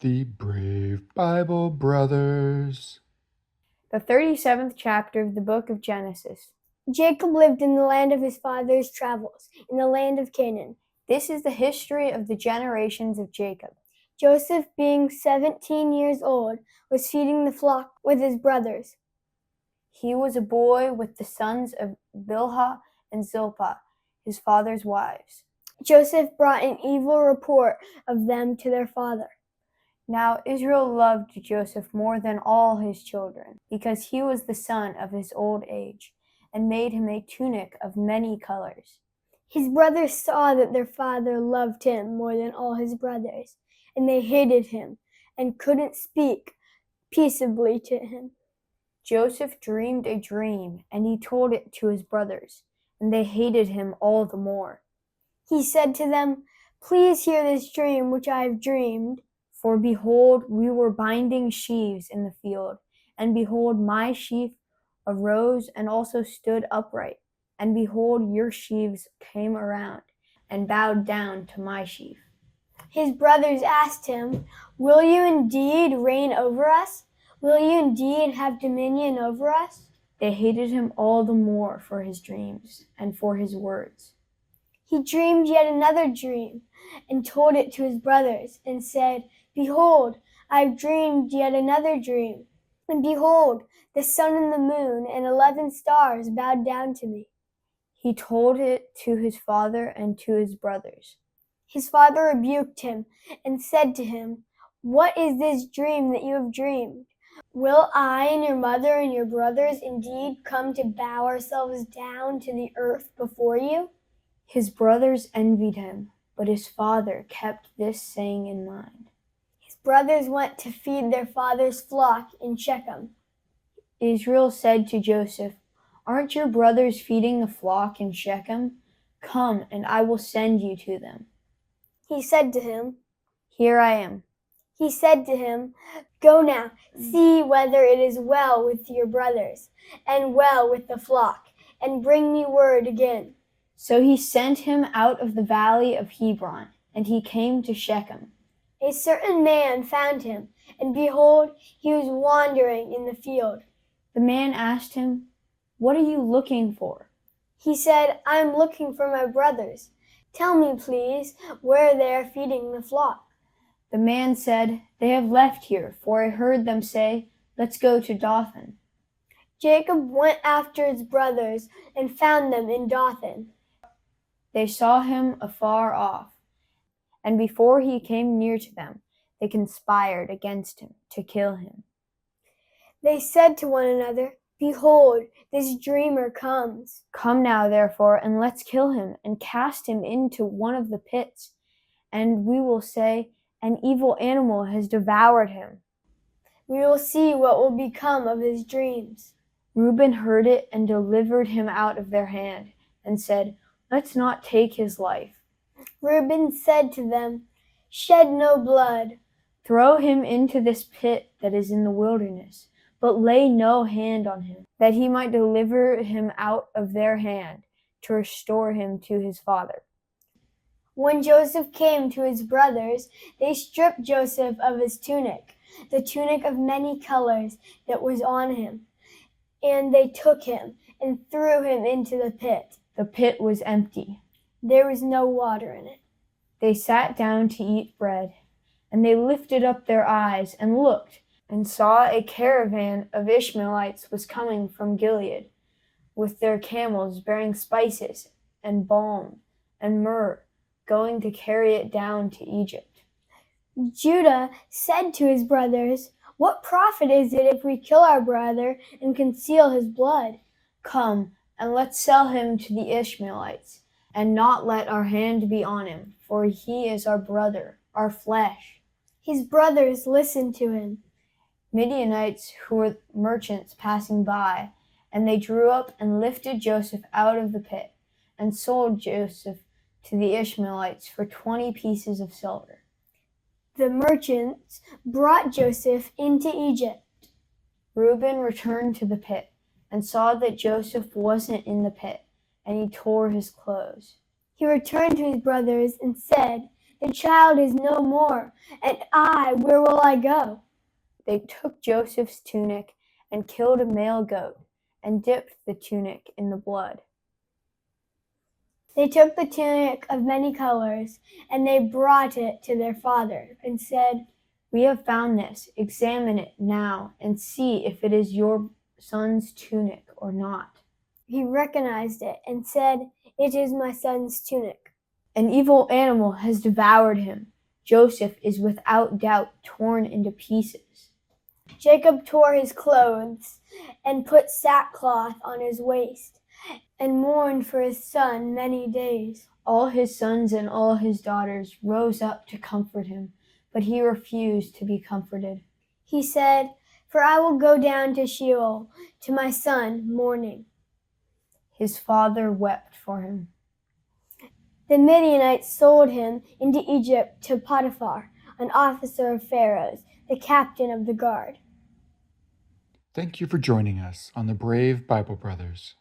The Brave Bible Brothers. The 37th chapter of the book of Genesis. Jacob lived in the land of his father's travels, in the land of Canaan. This is the history of the generations of Jacob. Joseph, being 17 years old, was feeding the flock with his brothers. He was a boy with the sons of Bilhah and Zilpah, his father's wives. Joseph brought an evil report of them to their father. Now Israel loved Joseph more than all his children, because he was the son of his old age, and made him a tunic of many colors. His brothers saw that their father loved him more than all his brothers, and they hated him, and couldn't speak peaceably to him. Joseph dreamed a dream, and he told it to his brothers, and they hated him all the more. He said to them, "Please hear this dream which I have dreamed. For behold, we were binding sheaves in the field, and behold, my sheaf arose and also stood upright, and behold, your sheaves came around and bowed down to my sheaf." His brothers asked him, "Will you indeed reign over us? Will you indeed have dominion over us?" They hated him all the more for his dreams and for his words. He dreamed yet another dream, and told it to his brothers, and said, "Behold, I have dreamed yet another dream, and behold, the sun and the moon and 11 stars bowed down to me." He told it to his father and to his brothers. His father rebuked him and said to him, "What is this dream that you have dreamed? Will I and your mother and your brothers indeed come to bow ourselves down to the earth before you?" His brothers envied him, but his father kept this saying in mind. His brothers went to feed their father's flock in Shechem. Israel said to Joseph, "Aren't your brothers feeding the flock in Shechem? Come, and I will send you to them." He said to him, "Here I am." He said to him, "Go now, see whether it is well with your brothers, and well with the flock, and bring me word again." So he sent him out of the valley of Hebron, and he came to Shechem. A certain man found him, and behold, he was wandering in the field. The man asked him, "What are you looking for?" He said, "I am looking for my brothers. Tell me, please, where they are feeding the flock." The man said, "They have left here, for I heard them say, 'Let's go to Dothan.'" Jacob went after his brothers and found them in Dothan. They saw him afar off, and before he came near to them, they conspired against him to kill him. They said to one another, "Behold, this dreamer comes. Come now, therefore, and let's kill him, and cast him into one of the pits, and we will say, 'An evil animal has devoured him.' We will see what will become of his dreams." Reuben heard it and delivered him out of their hand, and said, "Let's not take his life." Reuben said to them, "Shed no blood. Throw him into this pit that is in the wilderness, but lay no hand on him, that he might deliver him out of their hand, to restore him to his father." When Joseph came to his brothers, they stripped Joseph of his tunic, the tunic of many colors that was on him, and they took him and threw him into the pit. The pit was empty. There was no water in it. They sat down to eat bread, and they lifted up their eyes and looked, and saw a caravan of Ishmaelites was coming from Gilead, with their camels bearing spices and balm and myrrh, going to carry it down to Egypt. Judah said to his brothers, "What profit is it if we kill our brother and conceal his blood? Come, and let's sell him to the Ishmaelites, and not let our hand be on him, for he is our brother, our flesh." His brothers listened to him. Midianites who were merchants passing by, and they drew up and lifted Joseph out of the pit, and sold Joseph to the Ishmaelites for 20 pieces of silver. The merchants brought Joseph into Egypt. Reuben returned to the pit, and saw that Joseph wasn't in the pit, and he tore his clothes. He returned to his brothers and said, The child is no more, and where will I go? They took Joseph's tunic and killed a male goat and dipped the tunic in the blood. They took the tunic of many colors, and they brought it to their father and said, We have found this. Examine it now and see if it is your son's tunic or not. He recognized it and said, It is my son's tunic. An evil animal has devoured him. Joseph is without doubt torn into pieces. Jacob tore his clothes and put sackcloth on his waist and mourned for his son many days. All his sons and all his daughters rose up to comfort him, but he refused to be comforted. He said, For I will go down to Sheol to my son mourning. His father wept for him. The Midianites sold him into Egypt to Potiphar, an officer of Pharaoh's, the captain of the guard. Thank you for joining us on the Brave Bible Brothers.